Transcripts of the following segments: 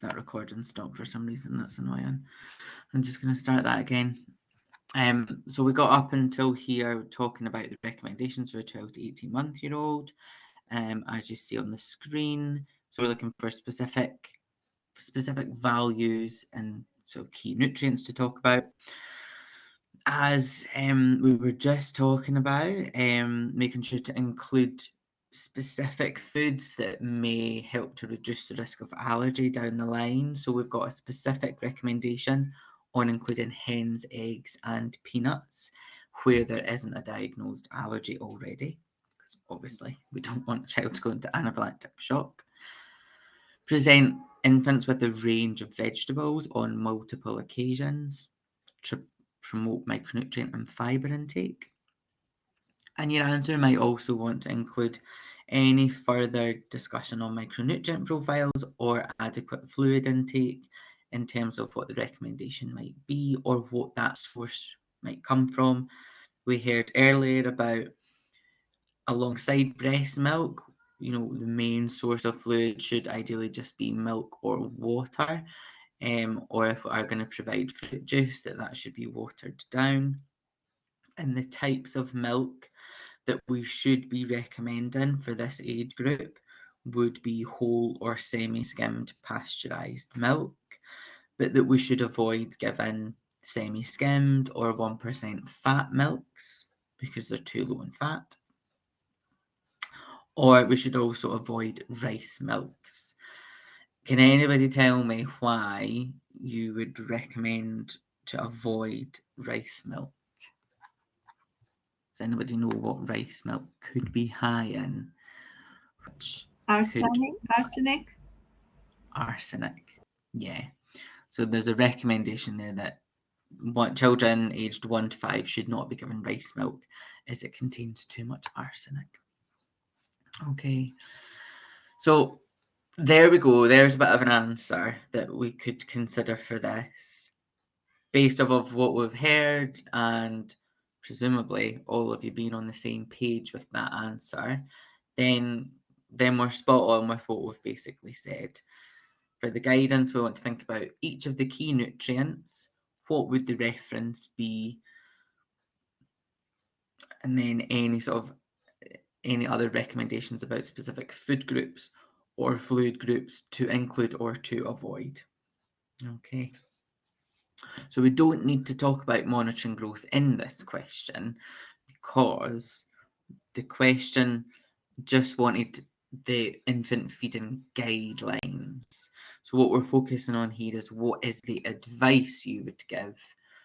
That recording stopped for some reason. That's annoying. I'm just going to start that again. So we got up until here talking about the recommendations for a 12 to 18-month-year-old, as you see on the screen. So we're looking for specific values and sort of key nutrients to talk about. As we were just talking about, making sure to include specific foods that may help to reduce the risk of allergy down the line. So we've got a specific recommendation on including hens, eggs, and peanuts where there isn't a diagnosed allergy already, because obviously we don't want a child to go into anaphylactic shock. Present infants with a range of vegetables on multiple occasions to promote micronutrient and fibre intake. And your answer might also want to include any further discussion on micronutrient profiles or adequate fluid intake in terms of what the recommendation might be or what that source might come from. We heard earlier about alongside breast milk, the main source of fluid should ideally just be milk or water. Or if we are going to provide fruit juice, that should be watered down. And the types of milk that we should be recommending for this age group would be whole or semi-skimmed pasteurised milk, but that we should avoid giving semi-skimmed or 1% fat milks because they're too low in fat. Or we should also avoid rice milks. Can anybody tell me why you would recommend to avoid rice milk? Does anybody know what rice milk could be high in? Which Arsenic. arsenic. Yeah. So there's a recommendation there that children aged 1 to 5 should not be given rice milk as it contains too much arsenic. Okay. So there we go. There's a bit of an answer that we could consider for this. Based off of what we've heard and presumably all of you being on the same page with that answer, then we're spot on with what we've basically said. For the guidance, we want to think about each of the key nutrients, what would the reference be, and then any other recommendations about specific food groups or fluid groups to include or to avoid. Okay. So we don't need to talk about monitoring growth in this question because the question just wanted the infant feeding guidelines. So what we're focusing on here is what is the advice you would give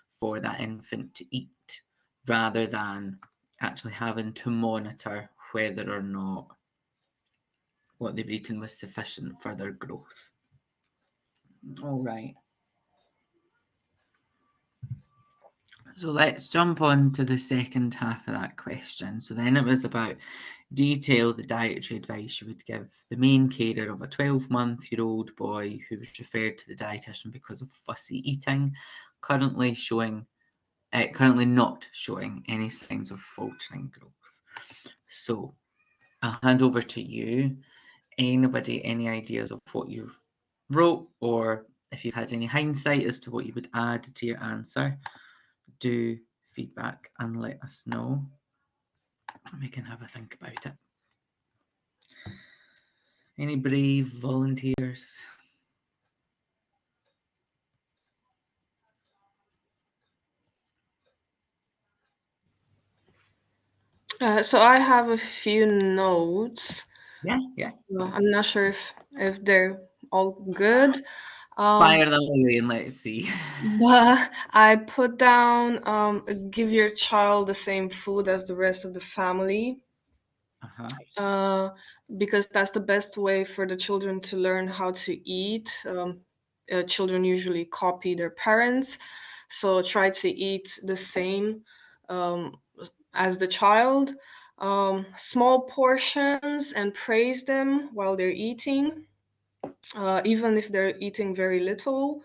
for that infant to eat rather than actually having to monitor whether or not what they've eaten was sufficient for their growth. All right. So let's jump on to the second half of that question. So then it was about detail the dietary advice you would give the main carer of a 12-month-old boy who was referred to the dietitian because of fussy eating, currently not showing any signs of faltering growth. So I'll hand over to you. Anybody, any ideas of what you've wrote, or if you've had any hindsight as to what you would add to your answer, do feedback and let us know. We can have a think about it. Any brave volunteers? So I have a few notes. Yeah. I'm not sure if they're all good. Fire them away and let's see. But I put down give your child the same food as the rest of the family. Because that's the best way for the children to learn how to eat. Children usually copy their parents, so try to eat the same as the child. Small portions and praise them while they're eating, even if they're eating very little.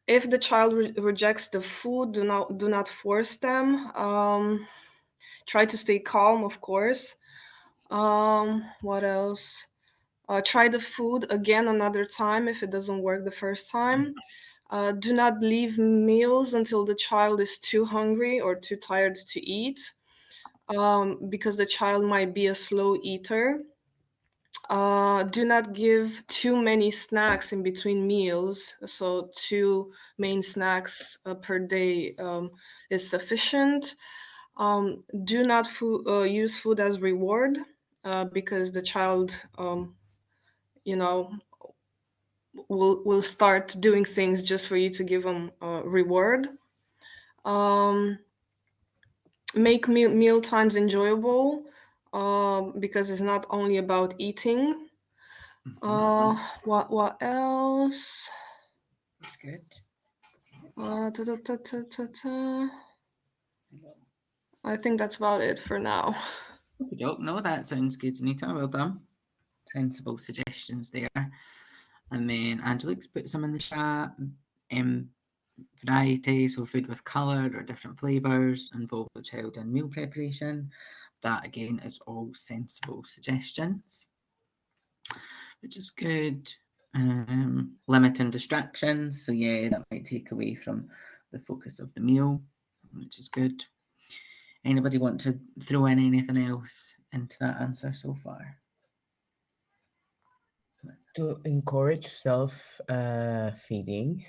If the child rejects the food, do not force them. Try to stay calm, of course. What else? Try the food again another time if it doesn't work the first time. Do not leave meals until the child is too hungry or too tired to eat, because the child might be a slow eater. Do not give too many snacks in between meals. So 2 main snacks per day is sufficient. Do not use food as reward, because the child, you know, will start doing things just for you to give them a reward. Um, make meal times enjoyable, because it's not only about eating. What else? Good. I think that's about it for now. No, that sounds good, Anita. Well done. Sensible suggestions there. And then Angelique's put some in the chat. Variety, so food with colour or different flavours, involve the child in meal preparation. That again is all sensible suggestions, which is good. Limiting distractions, so yeah, that might take away from the focus of the meal, which is good. Anybody want to throw in anything else into that answer so far? To encourage self feeding.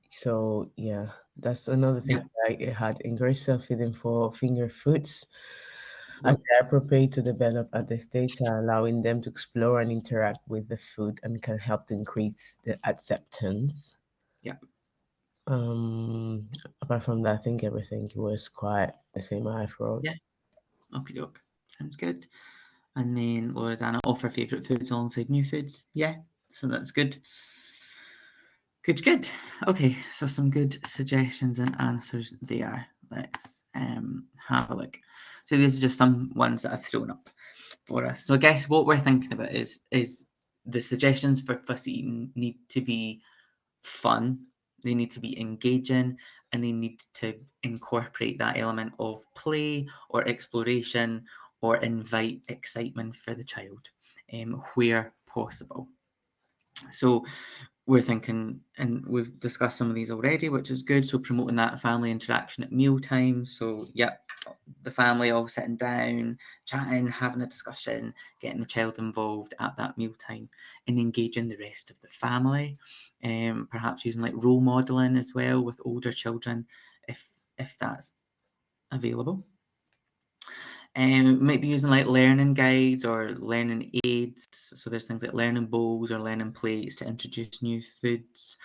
So yeah, that's another thing I had. Encourage self feeding for finger foods, as they are appropriate to develop at the stage, allowing them to explore and interact with the food and can help to increase the acceptance. Yep. Apart from that, I think everything was quite the same I've wrote. Yeah. Okay, doke. Sounds good. And then Loredana, offer favourite foods alongside new foods. Yeah, so that's good. Good. Okay, so some good suggestions and answers there. Let's have a look. So these are just some ones that I've thrown up for us. So I guess what we're thinking about is the suggestions for fussy eating need to be fun, they need to be engaging, and they need to incorporate that element of play or exploration or invite excitement for the child, where possible. So we're thinking, and we've discussed some of these already, which is good. So promoting that family interaction at meal times. So yep, the family all sitting down, chatting, having a discussion, getting the child involved at that mealtime and engaging the rest of the family. Perhaps using like role modeling as well with older children if that's available. Might be using like learning guides or learning aids. So there's things like learning bowls or learning plates to introduce new foods,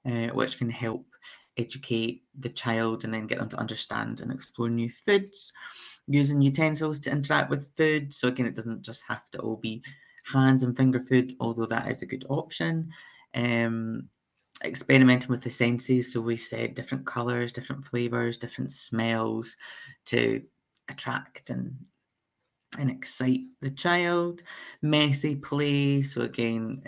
which can help educate the child and then get them to understand and explore new foods. Using utensils to interact with food. So again, it doesn't just have to all be hands and finger food, although that is a good option. Experimenting with the senses. So we said different colours, different flavours, different smells to attract and excite the child. Messy play, so again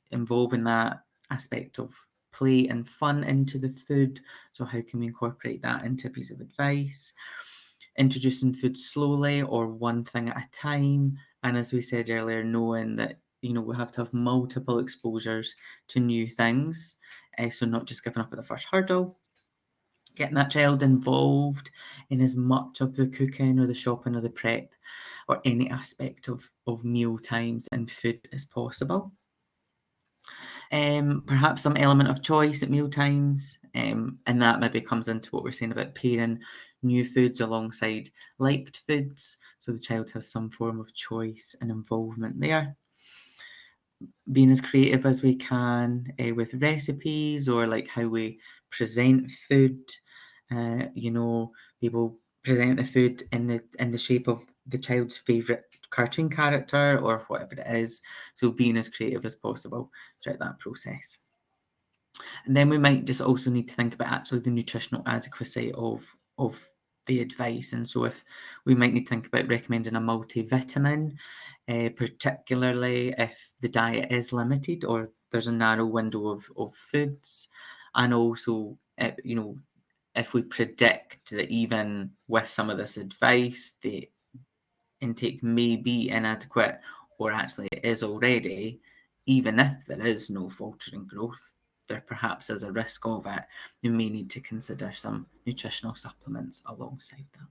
involving that aspect of play and fun into the food. So how can we incorporate that into a piece of advice? Introducing food slowly or one thing at a time, and as we said earlier, knowing that we have to have multiple exposures to new things, so not just giving up at the first hurdle. Getting that child involved in as much of the cooking or the shopping or the prep or any aspect of meal times and food as possible. Perhaps some element of choice at meal times, and that maybe comes into what we're saying about pairing new foods alongside liked foods, so the child has some form of choice and involvement there. Being as creative as we can with recipes or like how we present food. People present the food in the shape of the child's favourite cartoon character or whatever it is. So being as creative as possible throughout that process. And then we might just also need to think about actually the nutritional adequacy of the advice. And so if we might need to think about recommending a multivitamin, particularly if the diet is limited or there's a narrow window of foods. And also, if we predict that even with some of this advice, the intake may be inadequate or actually it is already, even if there is no faltering growth, there perhaps is a risk of it, you may need to consider some nutritional supplements alongside that.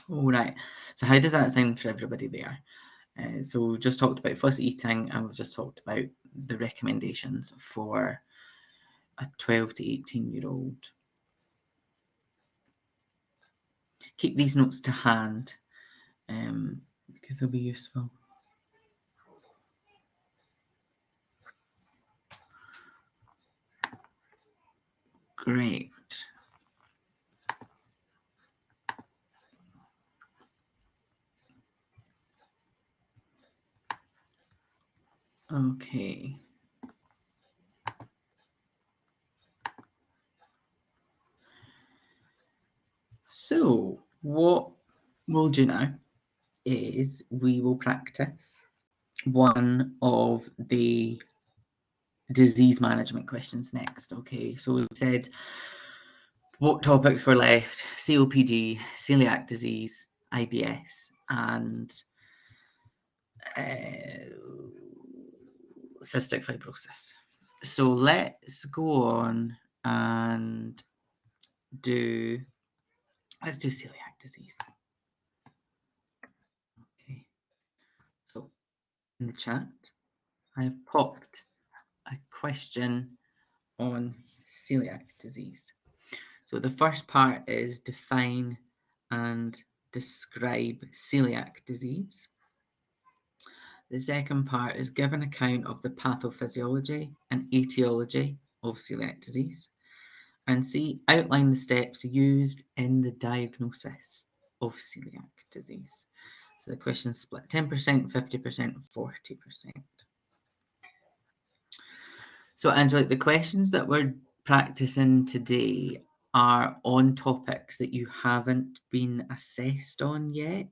All right, so how does that sound for everybody there? So we've just talked about fussy eating, and we've just talked about the recommendations for a 12 to 18-year-old. Keep these notes to hand because they'll be useful. Great. Okay. So what we'll do now is we will practice one of the disease management questions next. Okay, so we said what topics were left: COPD, celiac disease, IBS, and cystic fibrosis. So let's go on and let's do celiac disease. Okay, so in the chat, I have popped a question on celiac disease. So the first part is define and describe celiac disease. The second part is give an account of the pathophysiology and etiology of celiac disease. And C, outline the steps used in the diagnosis of celiac disease. So the question's split 10%, 50%, 40%. So Angela, the questions that we're practicing today are on topics that you haven't been assessed on yet.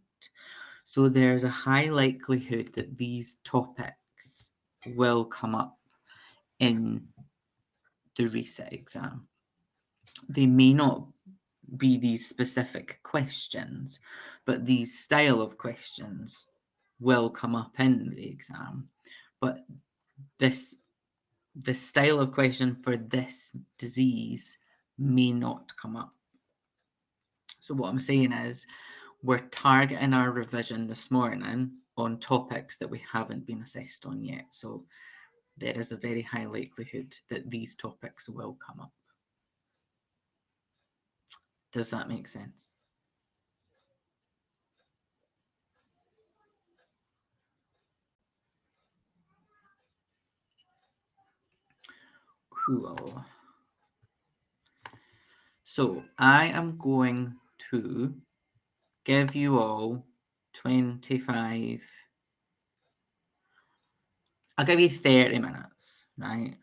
So there's a high likelihood that these topics will come up in the reset exam. They may not be these specific questions, but these style of questions will come up in the exam. But the style of question for this disease may not come up. So what I'm saying is we're targeting our revision this morning on topics that we haven't been assessed on yet. So there is a very high likelihood that these topics will come up. Does that make sense? Cool. So I am going to give you all 25, I'll give you 30 minutes, right?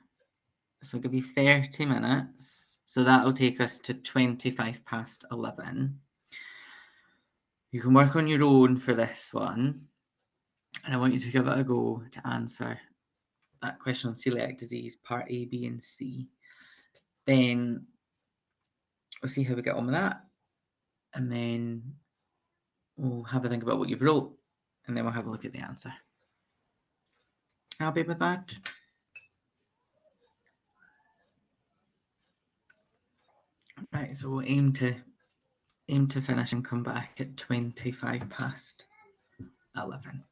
So I'll give you 30 minutes. So that'll take us to 25 past 11. You can work on your own for this one. And I want you to give it a go to answer that question on celiac disease, part A, B, and C. Then we'll see how we get on with that. And then we'll have a think about what you've wrote. And then we'll have a look at the answer. Happy with that? Right, so we'll aim to finish and come back at 25 past 11.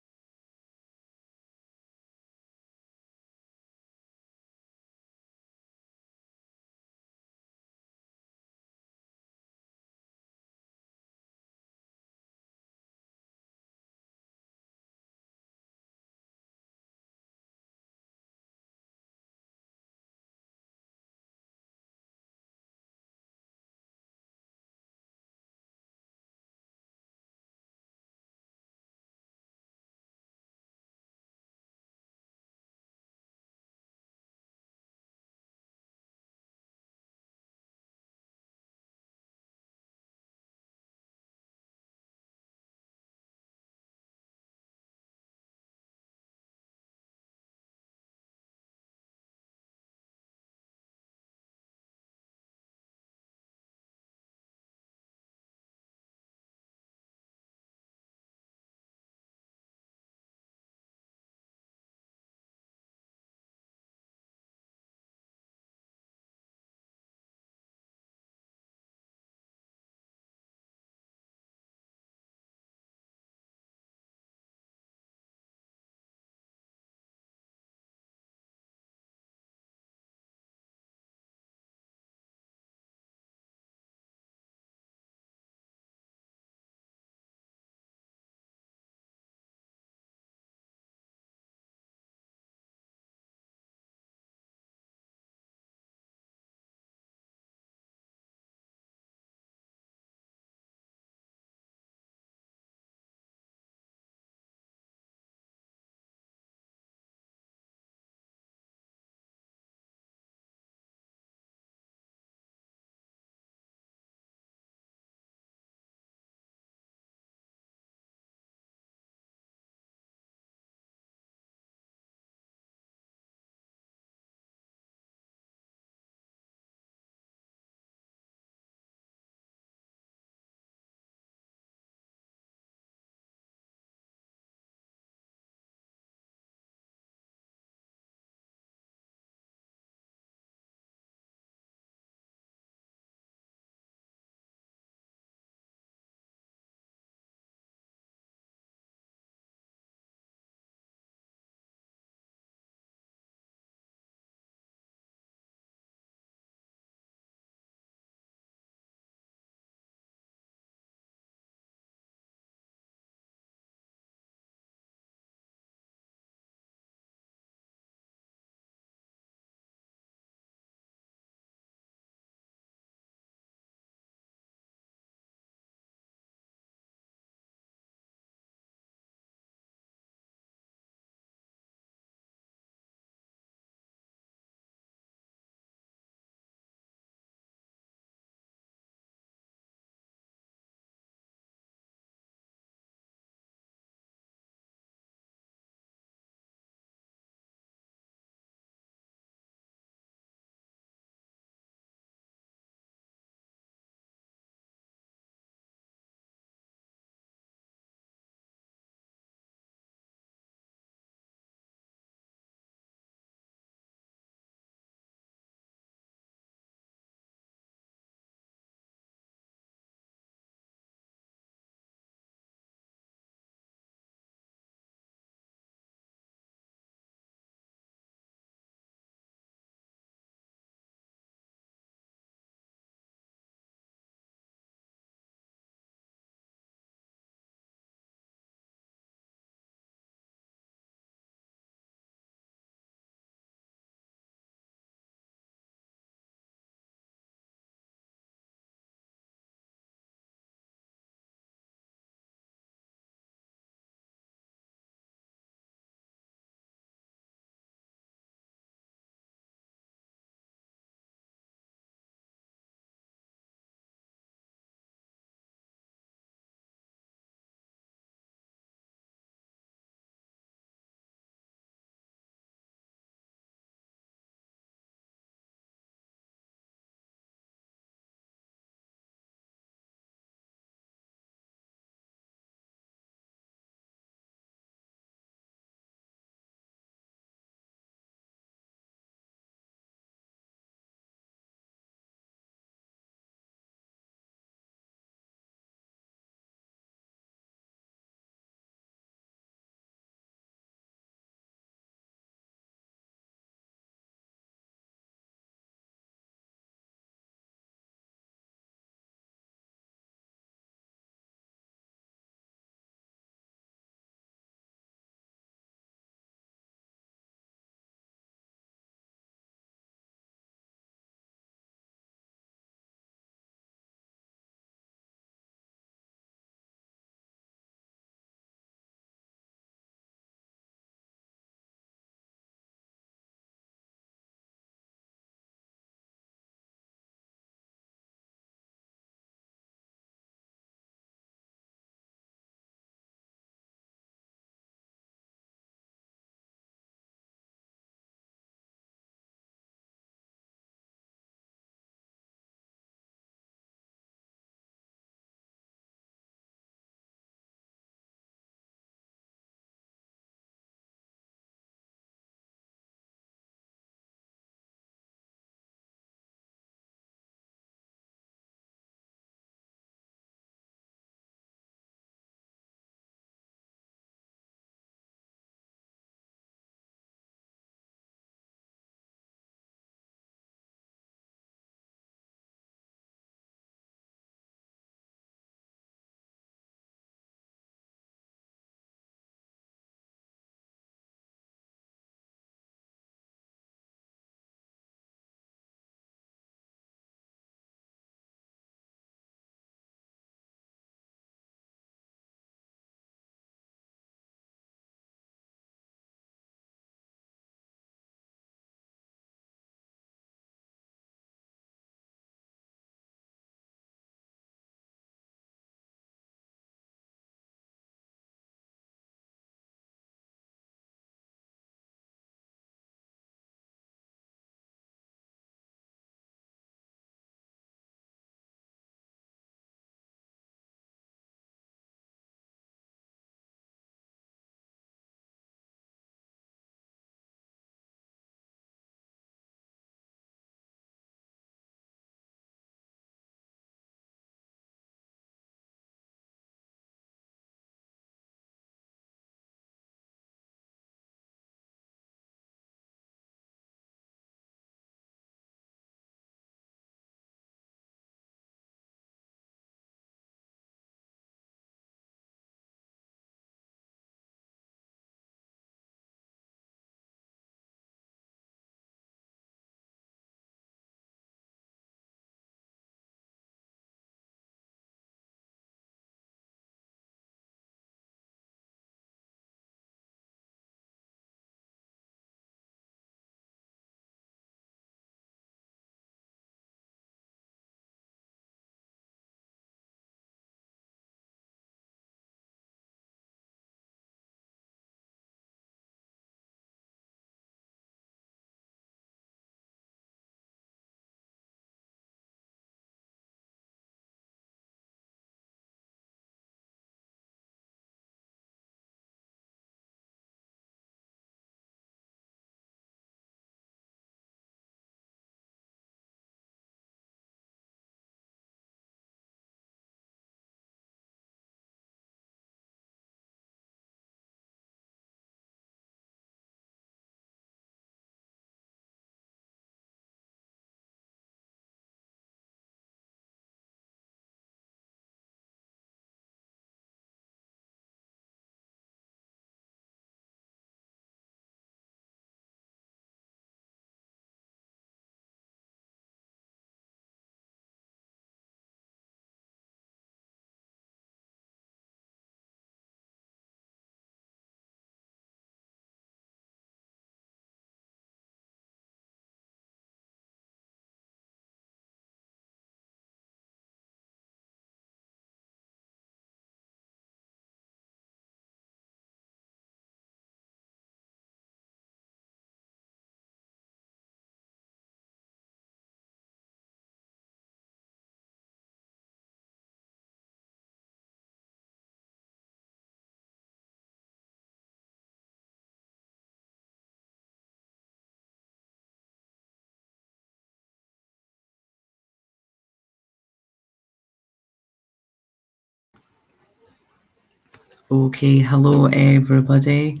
Okay, hello everybody.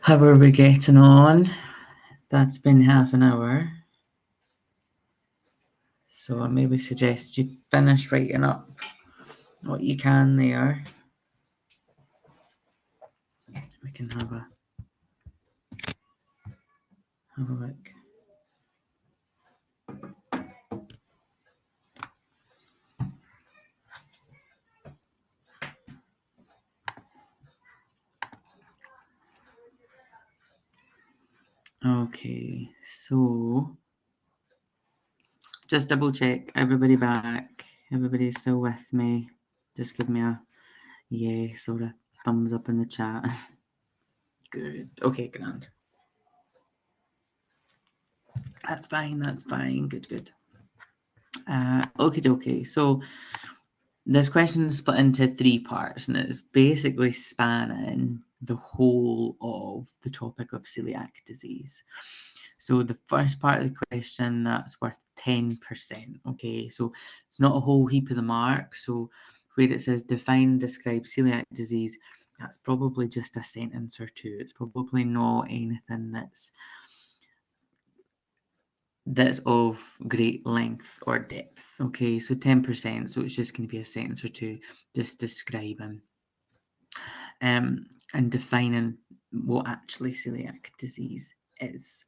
How are we getting on? That's been half an hour. So I maybe suggest you finish writing up what you can there. We can have a look. Okay, so just double check, everybody back, everybody's still with me. Just give me a yes or a thumbs up in the chat. Good, okay, grand. That's fine, good. Okie dokie, so this question is split into 3 parts and it's basically spanning the whole of the topic of celiac disease. So the first part of the question, that's worth 10%. Okay, so it's not a whole heap of the mark. So where it says define and describe celiac disease, that's probably just a sentence or two. It's probably not anything that's of great length or depth. Okay, so 10%, so it's just going to be a sentence or two just describing and defining what actually celiac disease is.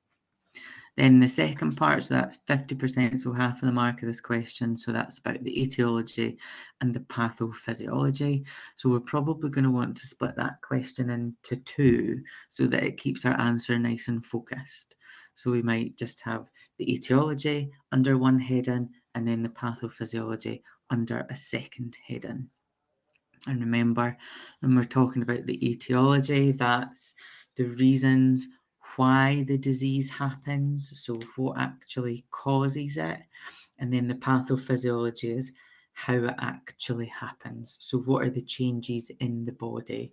Then the second part, so that's 50%, so half of the mark of this question, so that's about the etiology and the pathophysiology. So we're probably going to want to split that question into 2 so that it keeps our answer nice and focused. So we might just have the etiology under one heading and then the pathophysiology under a second heading. And remember, when we're talking about the etiology, that's the reasons why the disease happens, so what actually causes it, and then the pathophysiology is how it actually happens, so what are the changes in the body.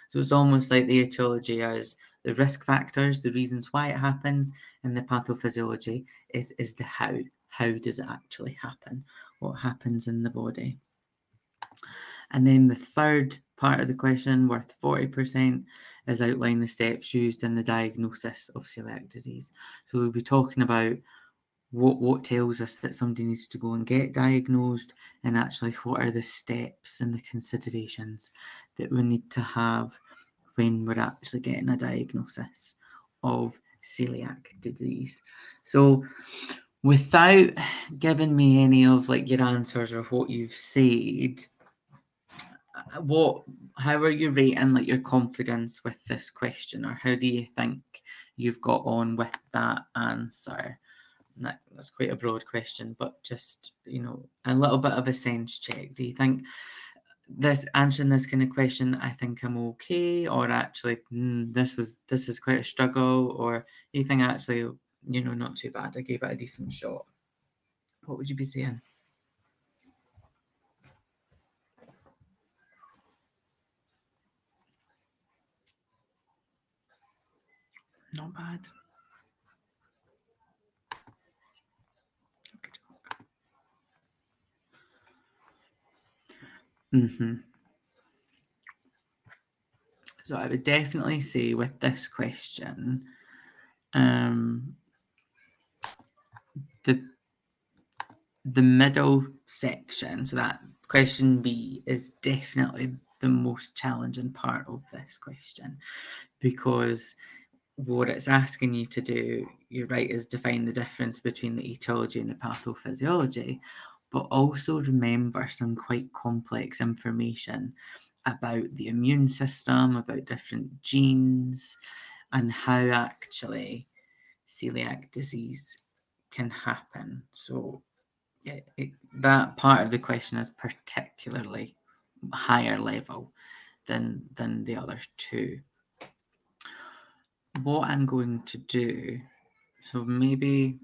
So it's almost like the etiology as the risk factors, the reasons why it happens, and the pathophysiology is the how does it actually happen, what happens in the body. And then the third part of the question, worth 40%, is outline the steps used in the diagnosis of celiac disease. So we'll be talking about what tells us that somebody needs to go and get diagnosed, and actually what are the steps and the considerations that we need to have when we're actually getting a diagnosis of celiac disease. So without giving me any of like your answers or what you've said, how are you rating like your confidence with this question, or how do you think you've got on with that answer? That's quite a broad question, but just, you know, a little bit of a sense check. Do you think this answering this kind of question, I think I'm okay, or actually this is quite a struggle, or you think actually, you know, not too bad, I gave it a decent shot? What would you be saying? Not bad. So I would definitely say with this question, the middle section, so that question B, is definitely the most challenging part of this question, because what it's asking you to do, you're right, is define the difference between the etiology and the pathophysiology, but also remember some quite complex information about the immune system, about different genes, and how actually celiac disease can happen. So that part of the question is particularly higher level than the other 2. What I'm going to do, so maybe,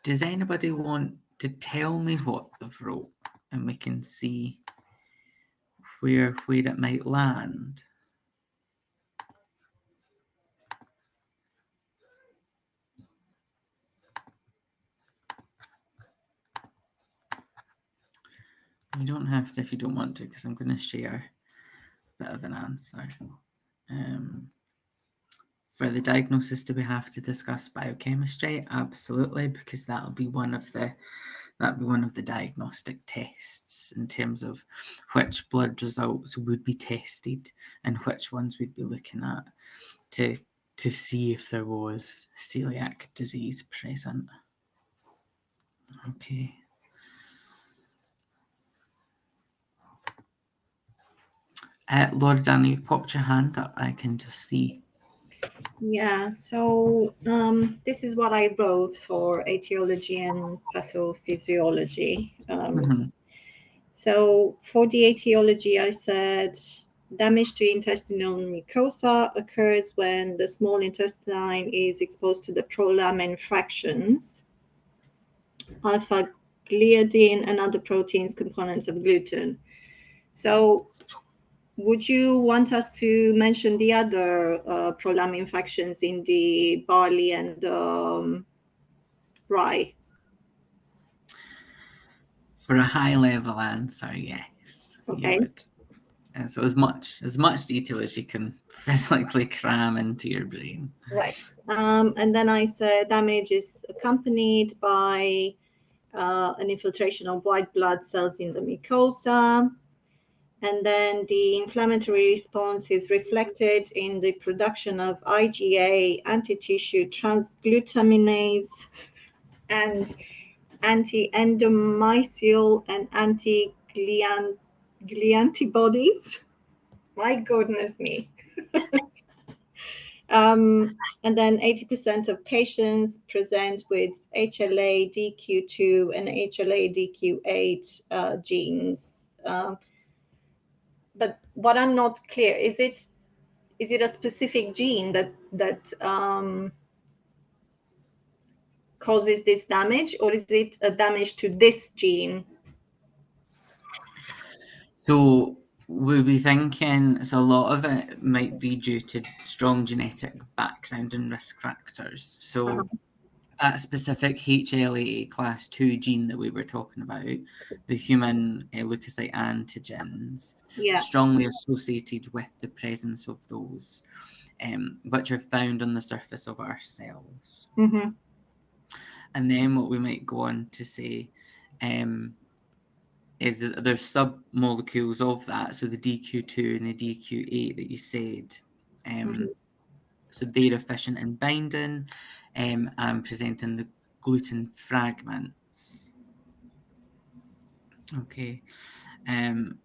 does anybody want to tell me what they've wrote, and we can see where it might land? You don't have to if you don't want to, because I'm going to share bit of an answer. For the diagnosis, do we have to discuss biochemistry? Absolutely, because that'll be one of the diagnostic tests in terms of which blood results would be tested and which ones we'd be looking at to see if there was celiac disease present. Okay. Laura Dan, you've popped your hand up. I can just see. Yeah, so this is what I wrote for etiology and pathophysiology. So for the etiology, I said damage to intestinal mucosa occurs when the small intestine is exposed to the prolamin fractions, alpha gliadin, and other proteins components of gluten. So would you want us to mention the other prolamin fractions in the barley and rye? For a high level answer, yes, Okay. you would. And so as much detail as you can physically cram into your brain. Right. And then I said damage is accompanied by an infiltration of white blood cells in the mucosa. And then the inflammatory response is reflected in the production of IgA, anti-tissue transglutaminase, and anti-endomysial and anti-gliantibodies. My goodness me. And then 80% of patients present with HLA-DQ2 and HLA-DQ8 genes. But what I'm not clear, is it a specific gene that causes this damage, or is it a damage to this gene? So we'll be thinking, so a lot of it might be due to strong genetic background and risk factors. So that specific HLA class 2 gene that we were talking about, the human leukocyte antigens, Yeah. strongly associated with the presence of those, which are found on the surface of our cells. Mm-hmm. And then what we might go on to say is that there's sub-molecules of that, so the DQ2 and the DQ8 that you said. So they're efficient in binding and presenting the gluten fragments. Okay. And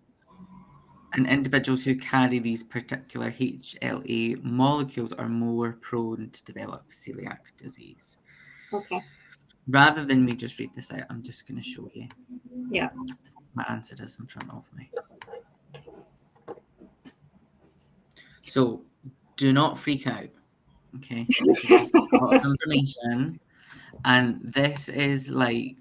individuals who carry these particular HLA molecules are more prone to develop celiac disease. Okay. Rather than me just read this out, I'm just going to show you. Yeah. My answer is in front of me. So do not freak out. Okay, this is a lot of information, and this is like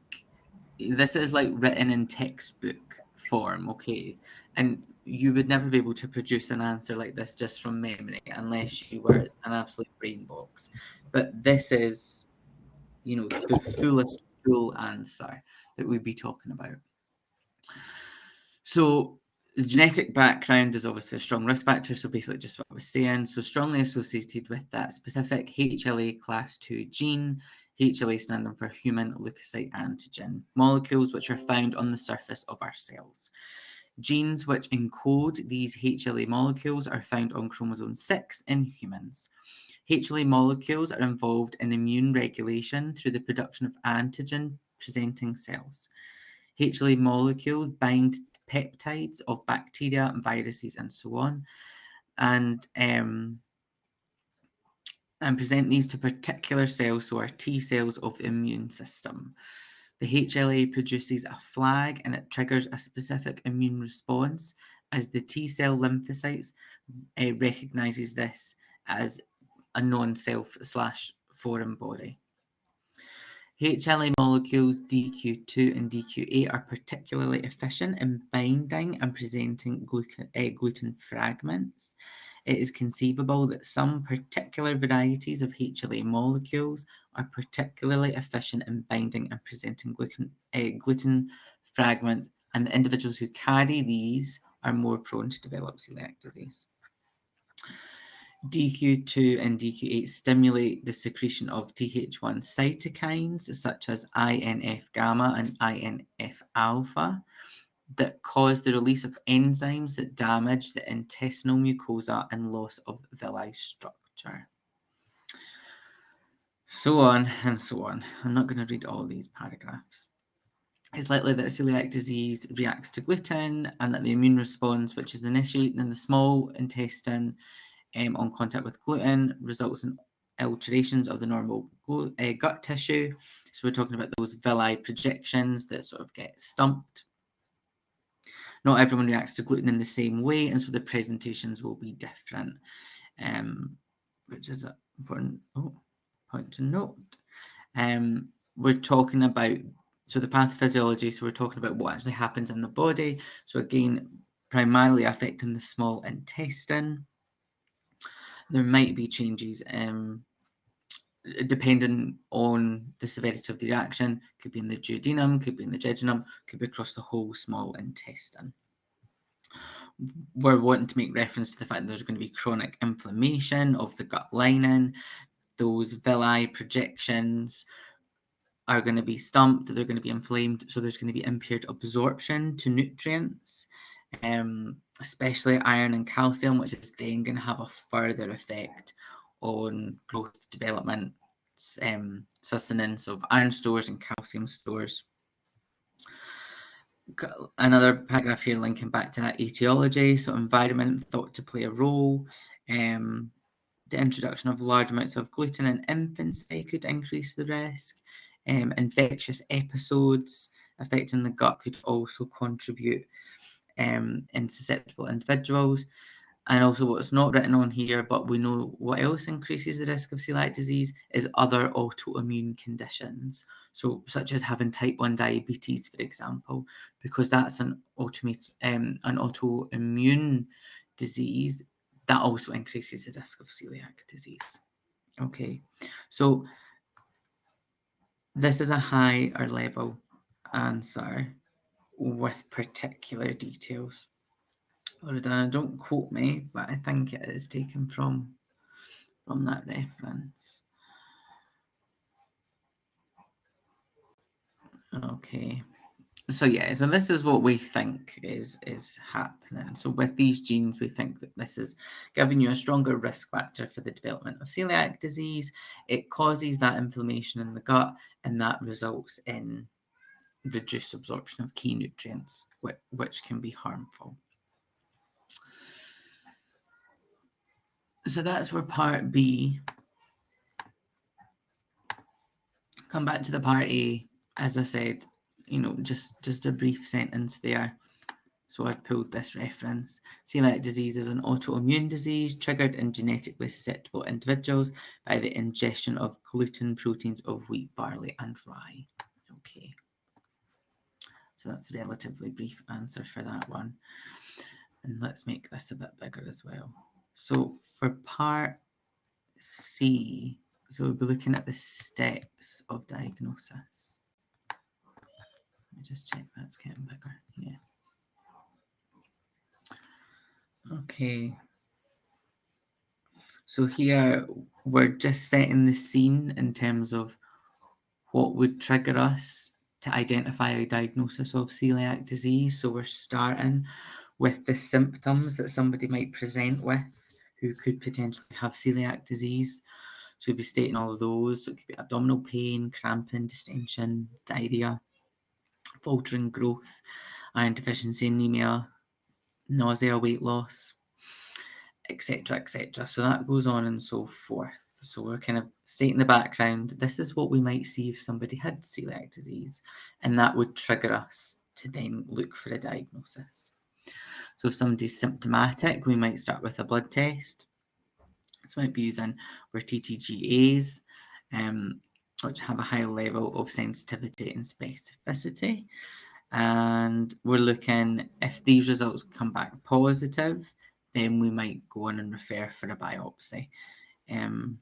written in textbook form, okay? And you would never be able to produce an answer like this just from memory unless you were an absolute brain box. But this is, the full answer that we'd be talking about. So the genetic background is obviously a strong risk factor, so basically just what I was saying. So strongly associated with that specific HLA class 2 gene, HLA standing for human leukocyte antigen, molecules which are found on the surface of our cells. Genes which encode these HLA molecules are found on chromosome 6 in humans. HLA molecules are involved in immune regulation through the production of antigen-presenting cells. HLA molecules bind peptides of bacteria and viruses and so on, and present these to particular cells, so our T cells of the immune system. The HLA produces a flag and it triggers a specific immune response as the T cell lymphocytes recognizes this as a non-self/foreign body. HLA molecules DQ2 and DQ8 are particularly efficient in binding and presenting gluten fragments. It is conceivable that some particular varieties of HLA molecules are particularly efficient in binding and presenting gluten fragments, and the individuals who carry these are more prone to develop celiac disease. DQ2 and DQ8 stimulate the secretion of Th1 cytokines such as INF gamma and INF alpha that cause the release of enzymes that damage the intestinal mucosa and loss of villi structure. So on and so on. I'm not going to read all these paragraphs. It's likely that celiac disease reacts to gluten and that the immune response, which is initiated in the small intestine on contact with gluten, results in alterations of the normal gut tissue. So we're talking about those villi projections that sort of get stumped. Not everyone reacts to gluten in the same way, and so the presentations will be different, which is an important point to note. We're talking about the pathophysiology, so we're talking about what actually happens in the body. So again, primarily affecting the small intestine. There might be changes depending on the severity of the reaction. Could be in the duodenum, could be in the jejunum, could be across the whole small intestine. We're wanting to make reference to the fact that there's going to be chronic inflammation of the gut lining. Those villi projections are going to be stumped, they're going to be inflamed, so there's going to be impaired absorption to nutrients, especially iron and calcium, which is then going to have a further effect on growth, development, sustenance of iron stores and calcium stores. Another paragraph here linking back to that etiology, so environment thought to play a role. The introduction of large amounts of gluten in infancy could increase the risk. Infectious episodes affecting the gut could also contribute in susceptible individuals. And also what's not written on here, but we know what else increases the risk of celiac disease is other autoimmune conditions. So such as having type 1 diabetes, for example, because that's an autoimmune disease that also increases the risk of celiac disease. Okay, so this is a higher level answer with particular details. Loredana, don't quote me, but I think it is taken from that reference. Okay, so yeah, so this is what we think is happening. So with these genes, we think that this is giving you a stronger risk factor for the development of celiac disease. It causes that inflammation in the gut, and that results in reduced absorption of key nutrients, which can be harmful. So that's where part B. Come back to the part A. As I said, just a brief sentence there. So I've pulled this reference. Celiac disease is an autoimmune disease triggered in genetically susceptible individuals by the ingestion of gluten proteins of wheat, barley, and rye. Okay. So that's a relatively brief answer for that one. And let's make this a bit bigger as well. So for part C, so we'll be looking at the steps of diagnosis. Let me just check that's getting bigger. Yeah. Okay. So here we're just setting the scene in terms of what would trigger us to identify a diagnosis of celiac disease. So we're starting with the symptoms that somebody might present with who could potentially have celiac disease. So we'll be stating all of those. So it could be abdominal pain, cramping, distension, diarrhea, faltering growth, iron deficiency, anemia, nausea, weight loss, etc., etc. So that goes on and so forth. So we're kind of stating the background. This is what we might see if somebody had celiac disease, and that would trigger us to then look for a diagnosis. So if somebody's symptomatic, we might start with a blood test. So we might be using our TTGAs, which have a high level of sensitivity and specificity. And we're looking, if these results come back positive, then we might go on and refer for a biopsy. And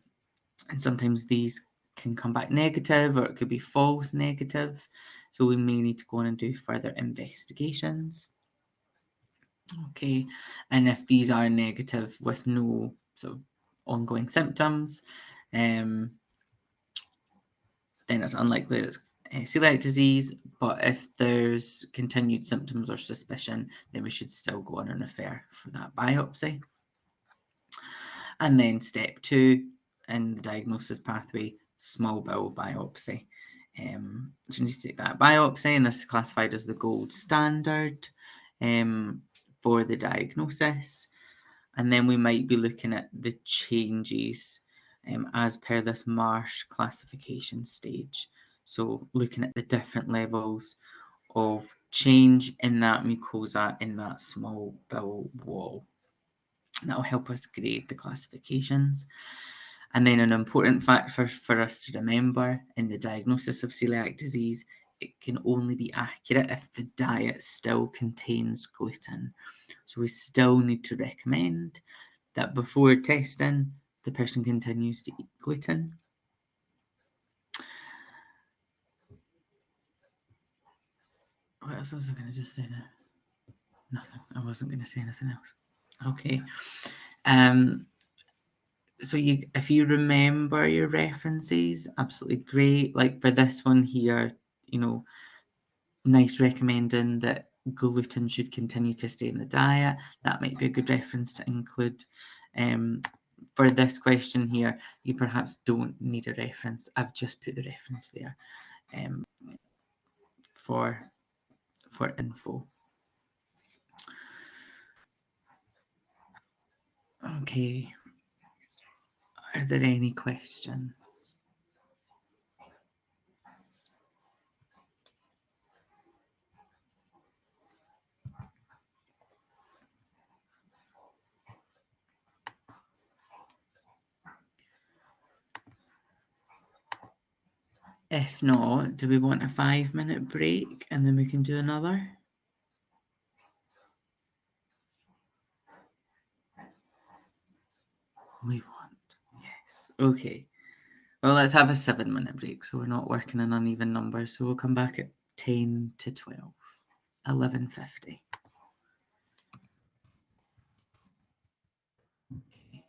sometimes these can come back negative, or it could be false negative. So we may need to go on and do further investigations. Okay, and if these are negative with no sort of ongoing symptoms, then it's unlikely it's celiac disease. But if there's continued symptoms or suspicion, then we should still go on and refer for that biopsy. And then step 2 in the diagnosis pathway, small bowel biopsy. So you need to take that biopsy, and this is classified as the gold standard for the diagnosis. And then we might be looking at the changes as per this Marsh classification stage. So looking at the different levels of change in that mucosa in that small bowel wall. That will help us grade the classifications. And then an important fact for us to remember in the diagnosis of celiac disease, it can only be accurate if the diet still contains gluten. So we still need to recommend that before testing, the person continues to eat gluten. What else was I going to just say there? Nothing. I wasn't going to say anything else. Okay. So if you remember your references, absolutely great. Like for this one here, nice recommending that gluten should continue to stay in the diet. That might be a good reference to include. For this question here, you perhaps don't need a reference. I've just put the reference there for info. Okay. Are there any questions? If not, do we want a 5-minute break and then we can do another? We want, yes. Okay. Well, let's have a 7-minute break so we're not working in uneven numbers. So we'll come back at 10 to 12, 11:50. Okay.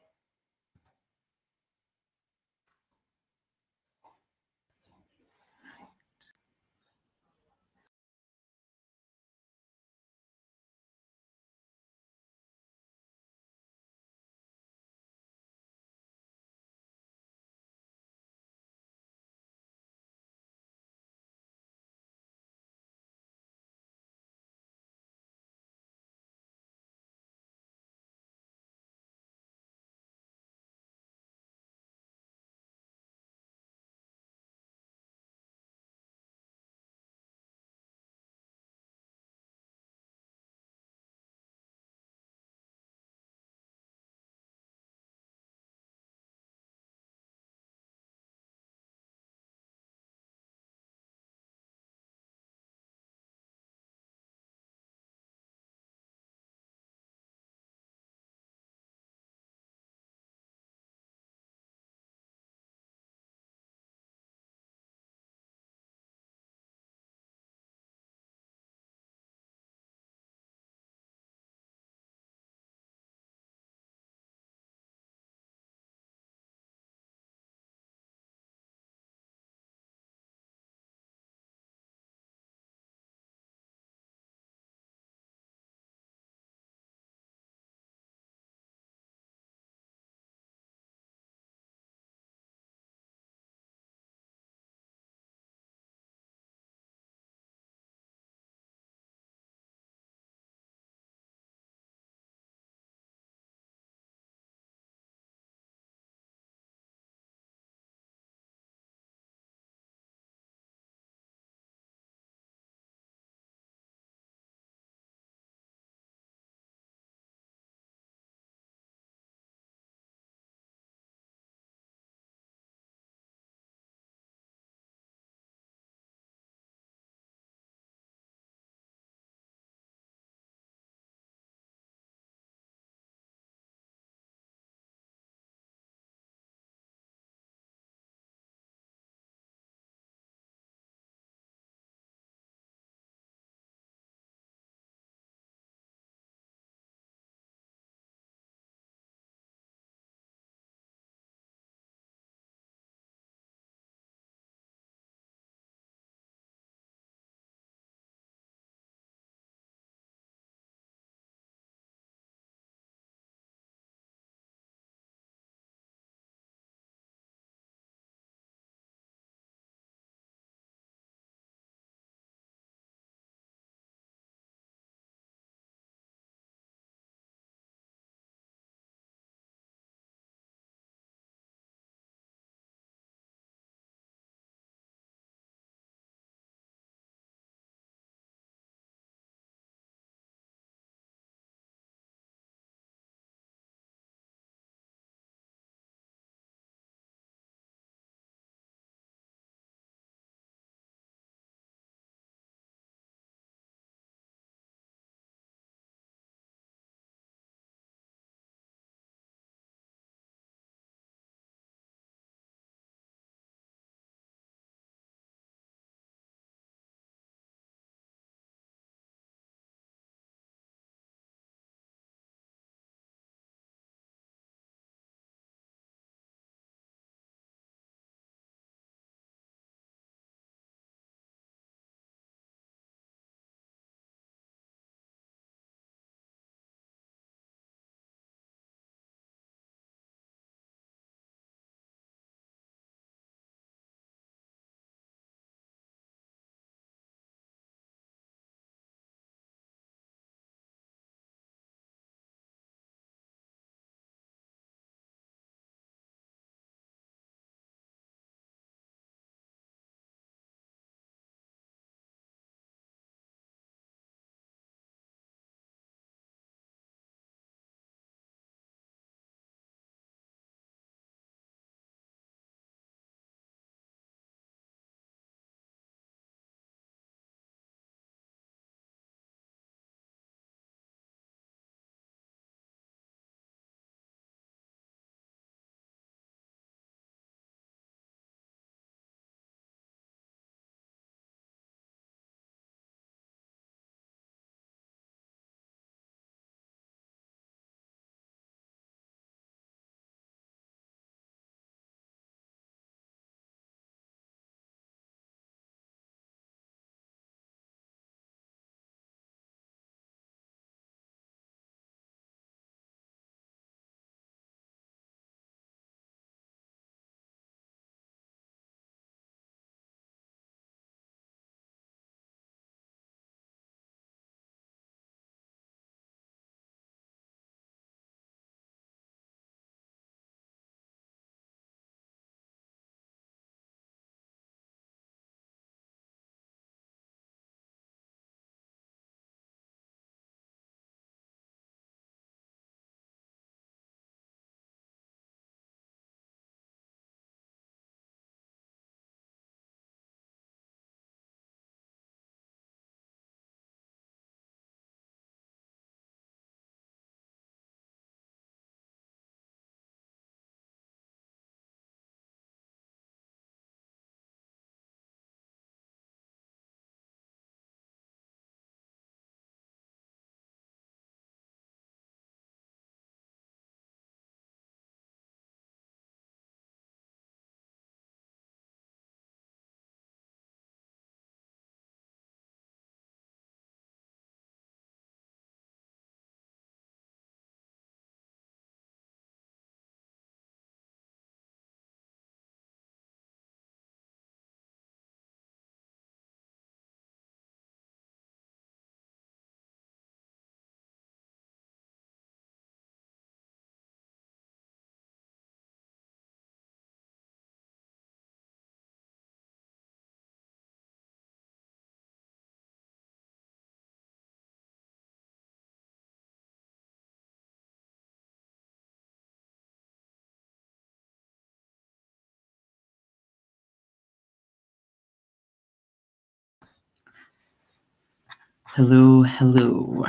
Hello, hello.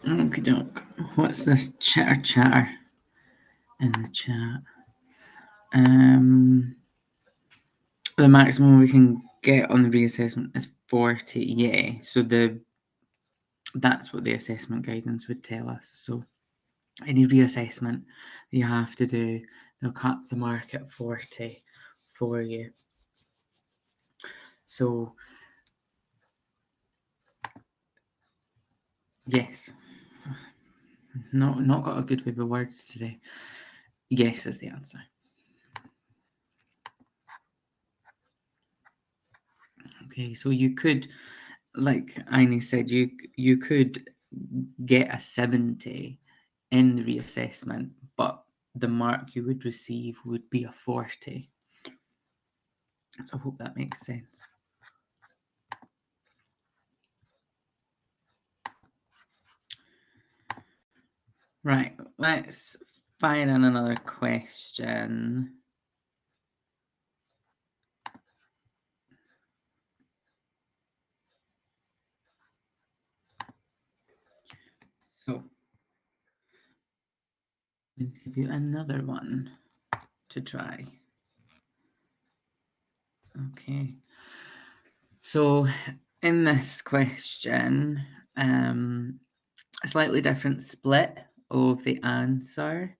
Okie doke. What's this chatter in the chat? The maximum we can get on the reassessment is 40. Yeah, so that's what the assessment guidance would tell us. So any reassessment you have to do, they'll cap the mark at 40 for you. So yes, not got a good way with words today. Yes is the answer. Okay, so you could, like Aine said, you could get a 70 in the reassessment, but the mark you would receive would be a 40. So I hope that makes sense. Right, let's fire in another question. So I'll give you another one to try. Okay. So in this question, a slightly different split of the answer.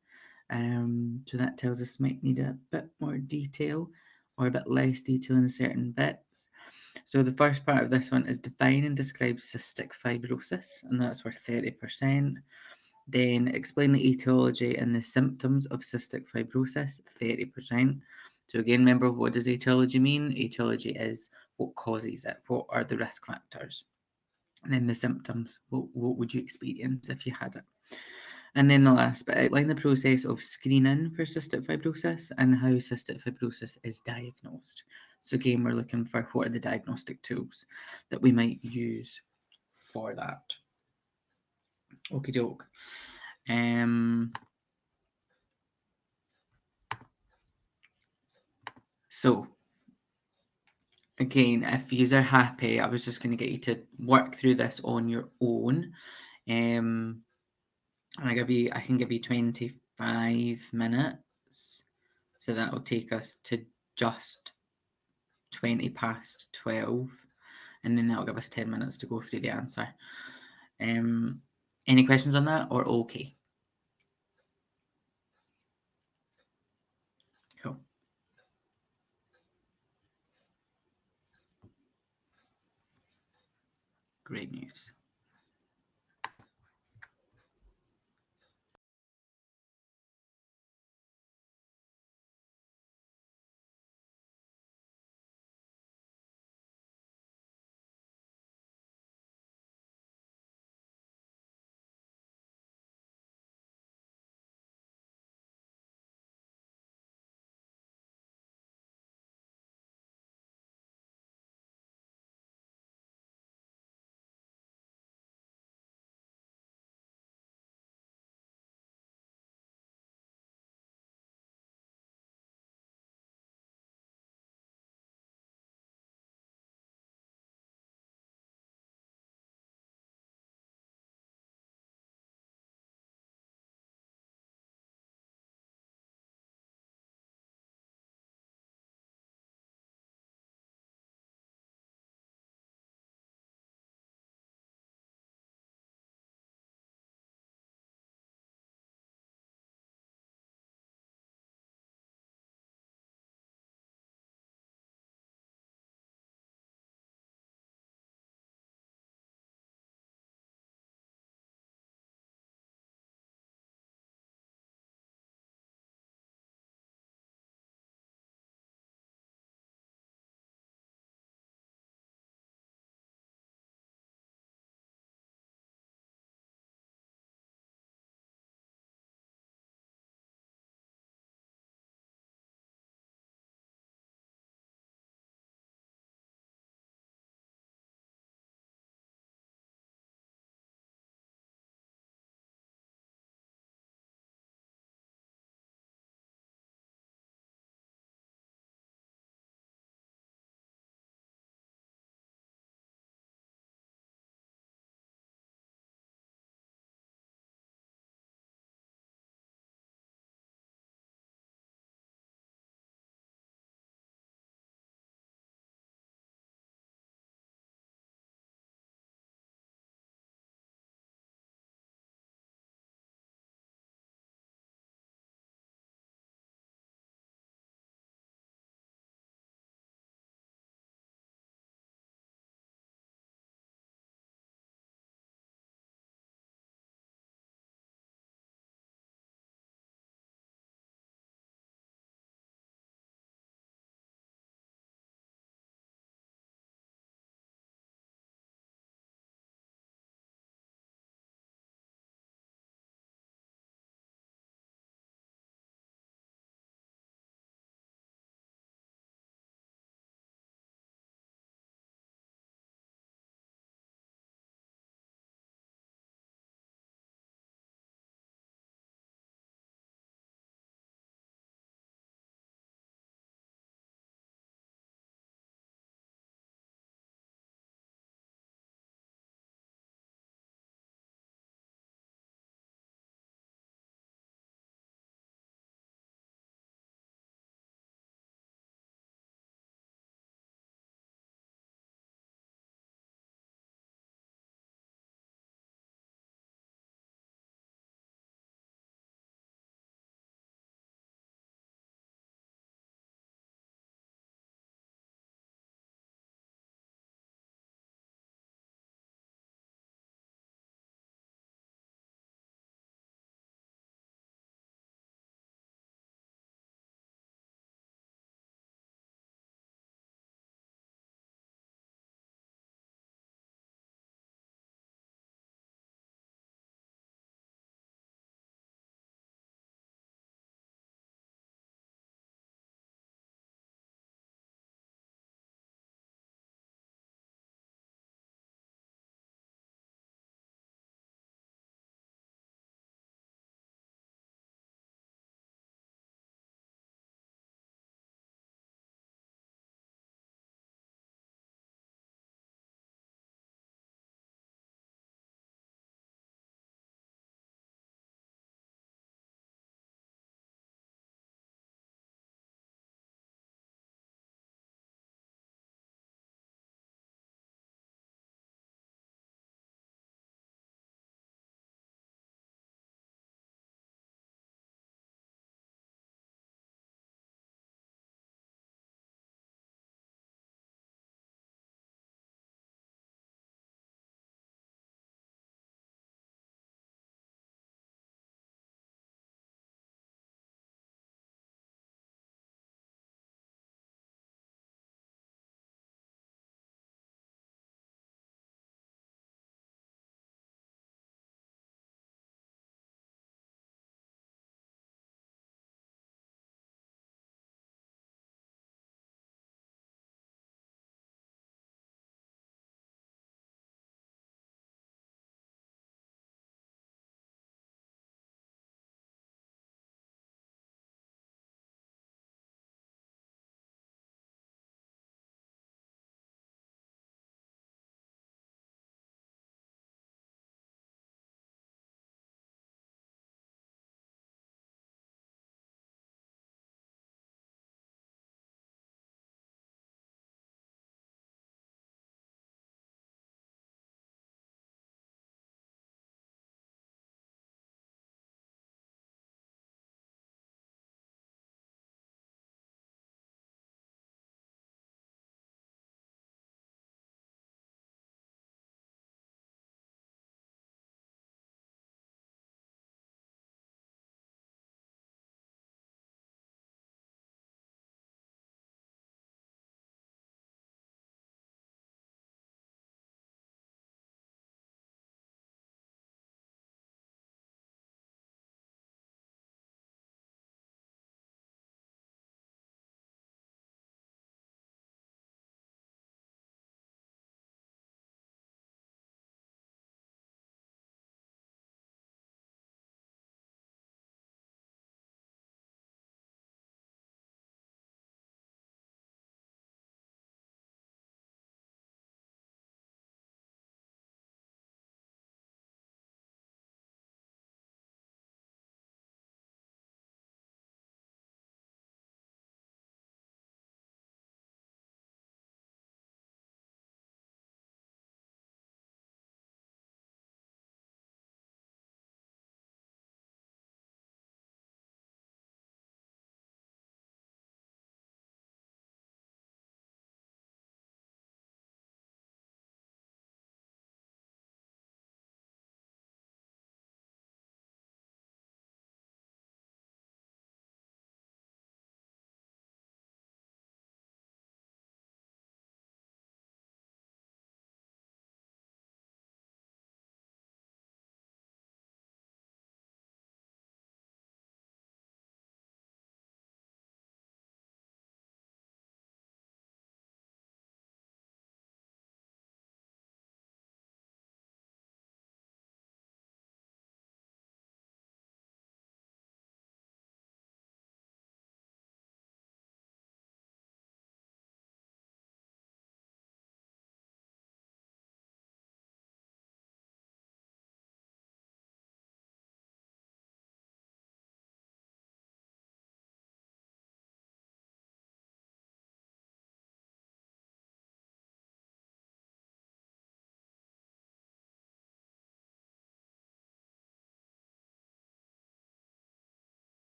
So that tells us might need a bit more detail or a bit less detail in certain bits. So the first part of this one is define and describe cystic fibrosis, and that's worth 30%. Then explain the etiology and the symptoms of cystic fibrosis, 30%. So again, remember, what does etiology mean? Etiology is what causes it, what are the risk factors. And then the symptoms, what would you experience if you had it? And then the last bit, outline the process of screening for cystic fibrosis and how cystic fibrosis is diagnosed. So again, we're looking for what are the diagnostic tools that we might use for that. Okie doke. So again, if you are happy, I was just going to get you to work through this on your own. And I can give you 25 minutes. So that will take us to just 20 past 12. And then that will give us 10 minutes to go through the answer. Any questions on that or okay? Cool. Great news.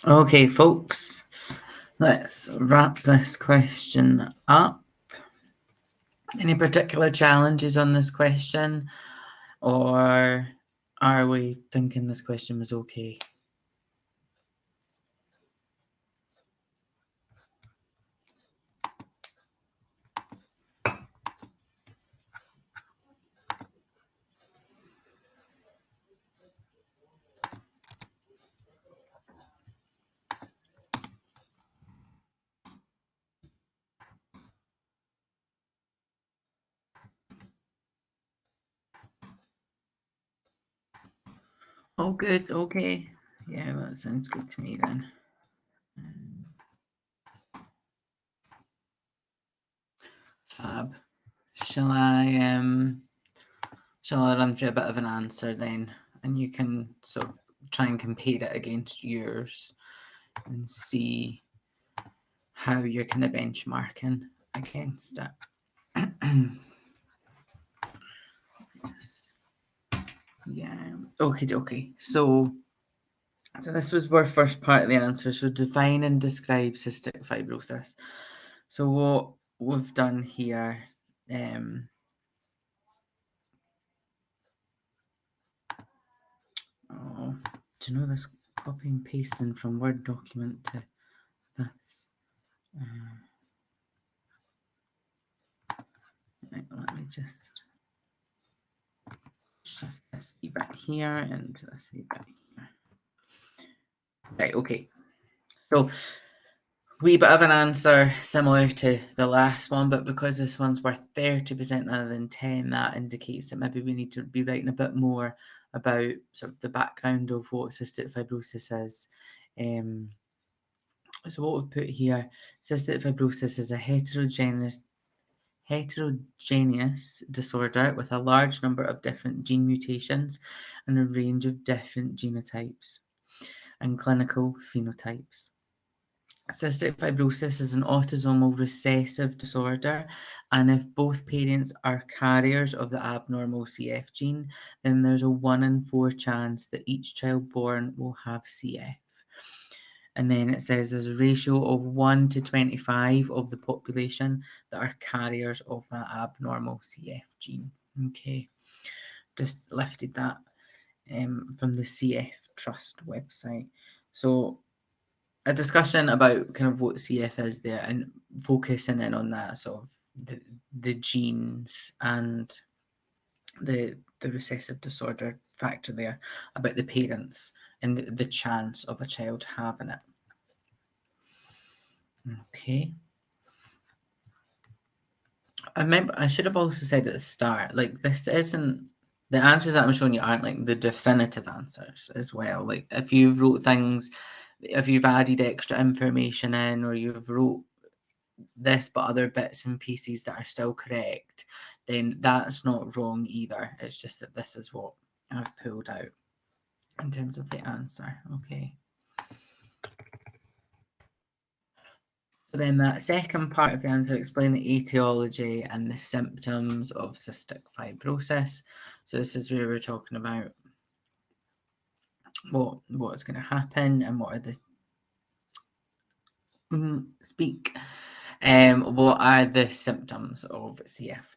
Okay, folks, let's wrap this question up. Any particular challenges on this question, or are we thinking this question was okay? Oh, good, okay. Yeah, that sounds good to me then. Fab. Shall I run through a bit of an answer then, and you can sort of try and compare it against yours and see how you're kind of benchmarking against it. Yeah. Okay. So this was our first part of the answer. So define and describe cystic fibrosis. So what we've done here, do you know this copy and pasting from Word document to this? Right, let me just shift this wee bit here and this wee bit here. Right, okay. So wee bit of an answer similar to the last one, but because this one's worth 30% rather than 10, that indicates that maybe we need to be writing a bit more about sort of the background of what cystic fibrosis is. So what we've put here, cystic fibrosis is a heterogeneous disorder with a large number of different gene mutations and a range of different genotypes and clinical phenotypes. Cystic fibrosis is an autosomal recessive disorder, and if both parents are carriers of the abnormal CF gene, then there's a 1 in 4 chance that each child born will have CF. And then it says there's a ratio of 1 to 25 of the population that are carriers of that abnormal CF gene. Okay, just lifted that from the CF Trust website. So a discussion about kind of what CF is there and focusing in on that sort of the genes and the recessive disorder factor there about the parents and the chance of a child having it. Okay. I should have also said at the start, like this isn't the answers that I'm showing you aren't like the definitive answers as well. Like if you've wrote things, if you've added extra information in, or you've wrote this but other bits and pieces that are still correct, then that's not wrong either. It's just that this is what I've pulled out in terms of the answer. Okay. So then that second part of the answer, explain the etiology and the symptoms of cystic fibrosis. So this is where we're talking about what's going to happen and what are the what are the symptoms of CF.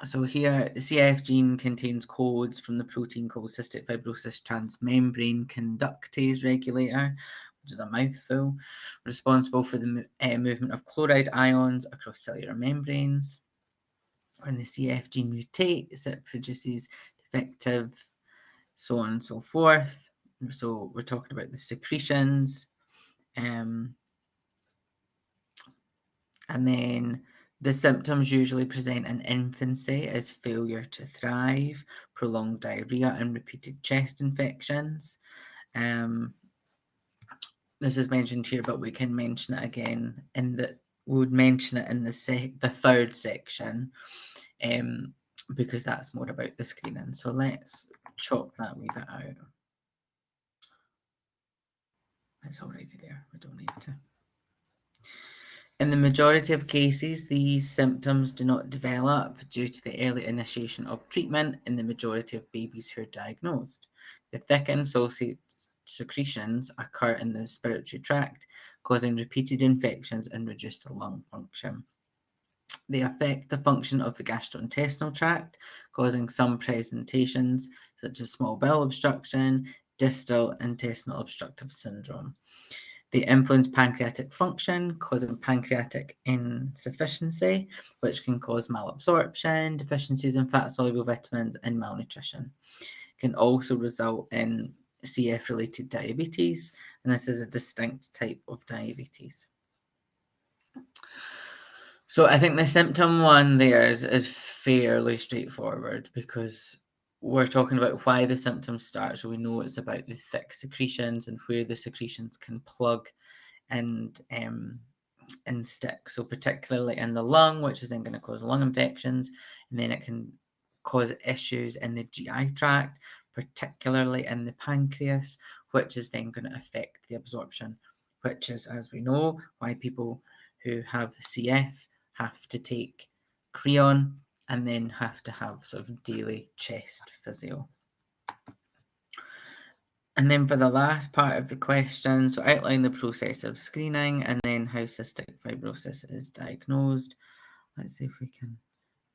So here, the CF gene contains codes from the protein called cystic fibrosis transmembrane conductase regulator, which is a mouthful, responsible for the movement of chloride ions across cellular membranes. When the CF gene mutates, it produces defective, so on and so forth. So we're talking about the secretions. And then the symptoms usually present in infancy as failure to thrive, prolonged diarrhea, and repeated chest infections. This is mentioned here, but we can mention it again we would mention it in the third section, because that's more about the screening. So let's chop that wee bit out. It's already there. We don't need to. In the majority of cases, these symptoms do not develop due to the early initiation of treatment in the majority of babies who are diagnosed. The thick and secretions occur in the respiratory tract, causing repeated infections and reduced lung function. They affect the function of the gastrointestinal tract, causing some presentations such as small bowel obstruction, distal intestinal obstructive syndrome. They influence pancreatic function, causing pancreatic insufficiency, which can cause malabsorption, deficiencies in fat-soluble vitamins, and malnutrition. It can also result in CF-related diabetes, and this is a distinct type of diabetes. So I think the symptom one there is fairly straightforward, because we're talking about why the symptoms start, so we know it's about the thick secretions and where the secretions can plug and stick. So particularly in the lung, which is then going to cause lung infections, and then it can cause issues in the GI tract, particularly in the pancreas, which is then going to affect the absorption, which is, as we know, why people who have CF have to take Creon and then have to have sort of daily chest physio. And then for the last part of the question, so outline the process of screening and then how cystic fibrosis is diagnosed. Let's see if we can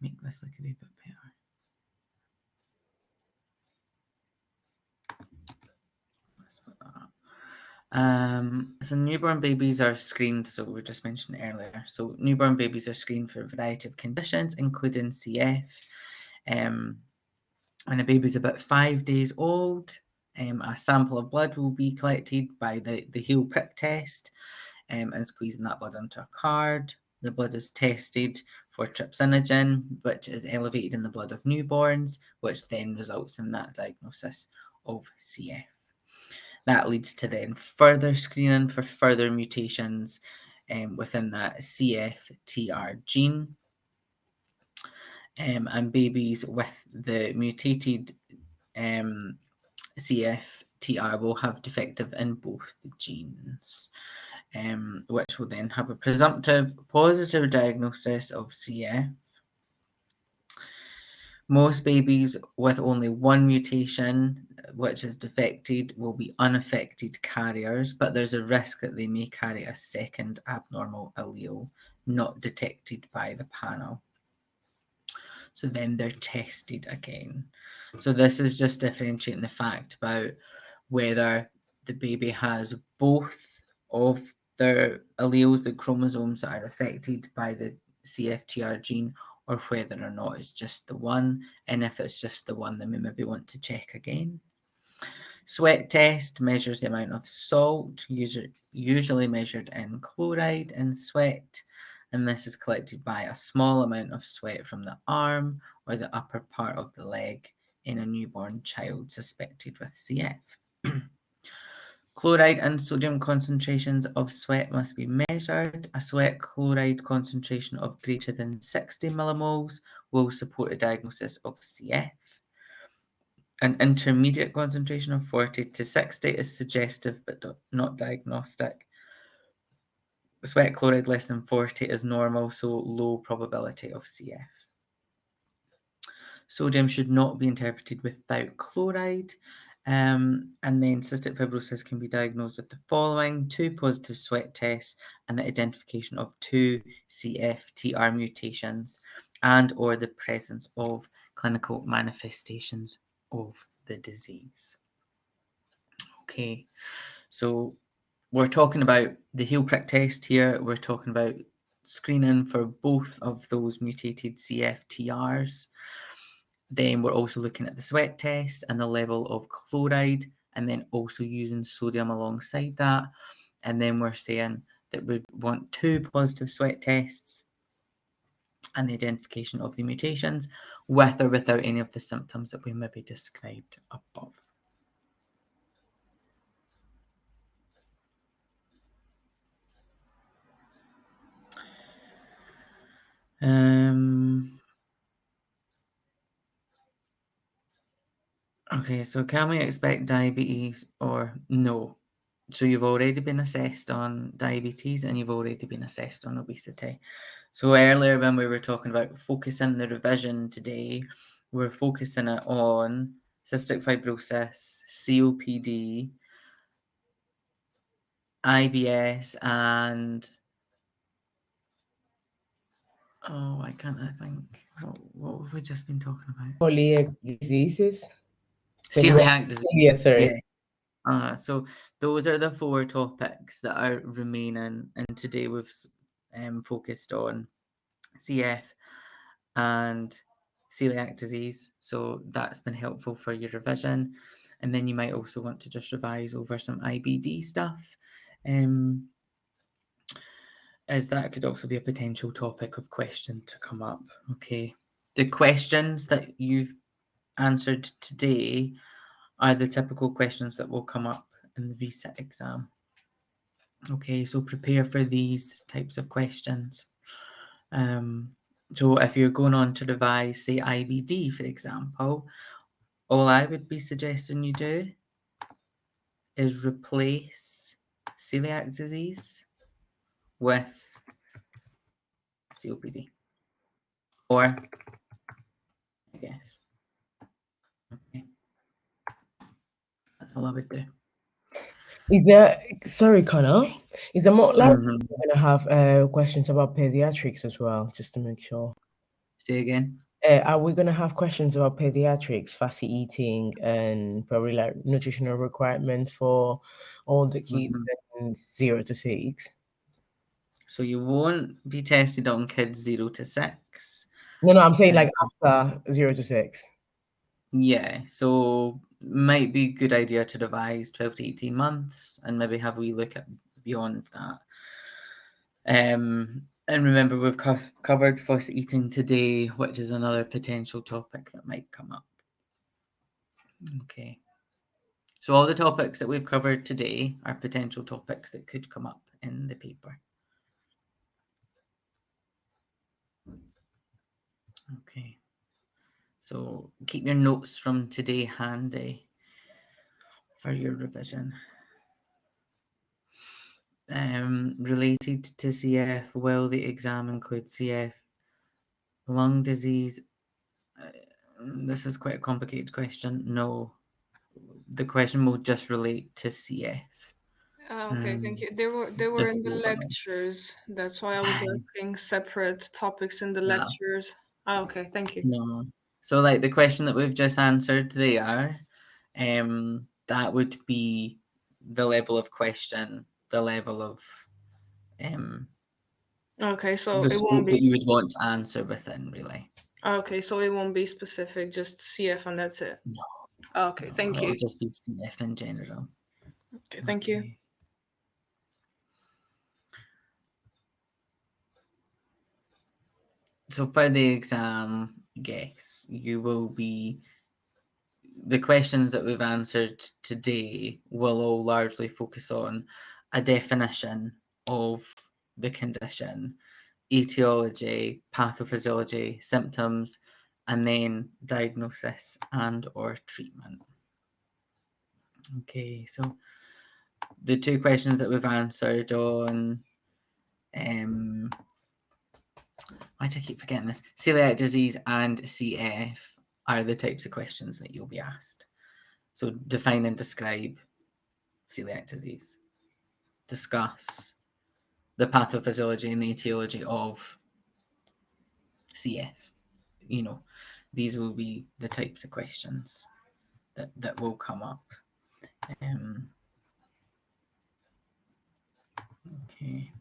make this look a wee bit better. Let's put that up. So newborn babies are screened, so we just mentioned earlier. So newborn babies are screened for a variety of conditions, including CF. When a baby is about 5 days old, a sample of blood will be collected by the heel prick test, and squeezing that blood onto a card. The blood is tested for trypsinogen, which is elevated in the blood of newborns, which then results in that diagnosis of CF. That leads to then further screening for further mutations within that CFTR gene. And babies with the mutated CFTR will have defective in both the genes, which will then have a presumptive positive diagnosis of CF. Most babies with only one mutation, which is defected, will be unaffected carriers, but there's a risk that they may carry a second abnormal allele not detected by the panel. So then they're tested again. So this is just differentiating the fact about whether the baby has both of their alleles, the chromosomes that are affected by the CFTR gene, or whether or not it's just the one. And if it's just the one, then we maybe want to check again. Sweat test measures the amount of salt, usually measured in chloride in sweat. And this is collected by a small amount of sweat from the arm or the upper part of the leg in a newborn child suspected with CF. Chloride and sodium concentrations of sweat must be measured. A sweat chloride concentration of greater than 60 millimoles will support a diagnosis of CF. An intermediate concentration of 40 to 60 is suggestive but not diagnostic. Sweat chloride less than 40 is normal, so low probability of CF. Sodium should not be interpreted without chloride. And then cystic fibrosis can be diagnosed with the following: 2 positive sweat tests and the identification of 2 CFTR mutations and or the presence of clinical manifestations of the disease. Okay, so we're talking about the heel prick test here. We're talking about screening for both of those mutated CFTRs. Then we're also looking at the sweat test and the level of chloride, and then also using sodium alongside that. And then we're saying that we want 2 positive sweat tests and the identification of the mutations, with or without any of the symptoms that we maybe described above. Okay, so can we expect diabetes or no? So you've already been assessed on diabetes and you've already been assessed on obesity. So earlier when we were talking about focusing the revision today, we're focusing it on cystic fibrosis, COPD, IBS and why can't I think? What have we just been talking about? Celiac diseases. Celiac disease. Yeah, sorry. So those are the 4 topics that are remaining, and today we've focused on CF and celiac disease, so that's been helpful for your revision. And then you might also want to just revise over some IBD stuff, as that could also be a potential topic of question to come up. Okay, the questions that you've answered today are the typical questions that will come up in the VSIT exam. Okay, so prepare for these types of questions. So if you're going on to revise, say, IBD, for example, all I would be suggesting you do is replace celiac disease with COPD. Or, I guess. Okay. That's all I would do. Sorry, Connor, is there more likely Mhm. we're gonna have questions about pediatrics as well, just to make sure? Say again? Are we gonna have questions about pediatrics, fussy eating, and probably like nutritional requirements for all the kids in 0 to 6? So you won't be tested on kids 0 to 6. No, I'm saying like after 0 to 6. Yeah, so might be a good idea to revise 12 to 18 months and maybe have a wee look at beyond that. And remember, we've covered fuss eating today, which is another potential topic that might come up. Okay. So all the topics that we've covered today are potential topics that could come up in the paper. Okay. So keep your notes from today handy for your revision. Related to CF, will the exam include CF, lung disease? This is quite a complicated question. No, the question will just relate to CF. Okay, thank you. They were Just in the so lectures. That's why I was asking separate topics in the lectures. Okay, thank you. No. So like the question that we've just answered there, that would be the level of question, the level of Okay, so the it scope won't that be you would want to answer within, really. okay, so it won't be specific, just CF and that's it. No. Okay, thank It'll you. just be CF in general. Okay, thank you. So for the exam, yes, you will be. The questions that we've answered today will all largely focus on a definition of the condition, etiology, pathophysiology, symptoms, and then diagnosis and or treatment. Okay, so the 2 questions that we've answered on why do I keep forgetting this? Celiac disease and CF are the types of questions that you'll be asked. So define and describe celiac disease. Discuss the pathophysiology and the etiology of CF. You know, these will be the types of questions that will come up. Okay.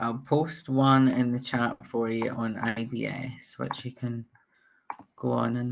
I'll post one in the chat for you on IBS, which you can go on and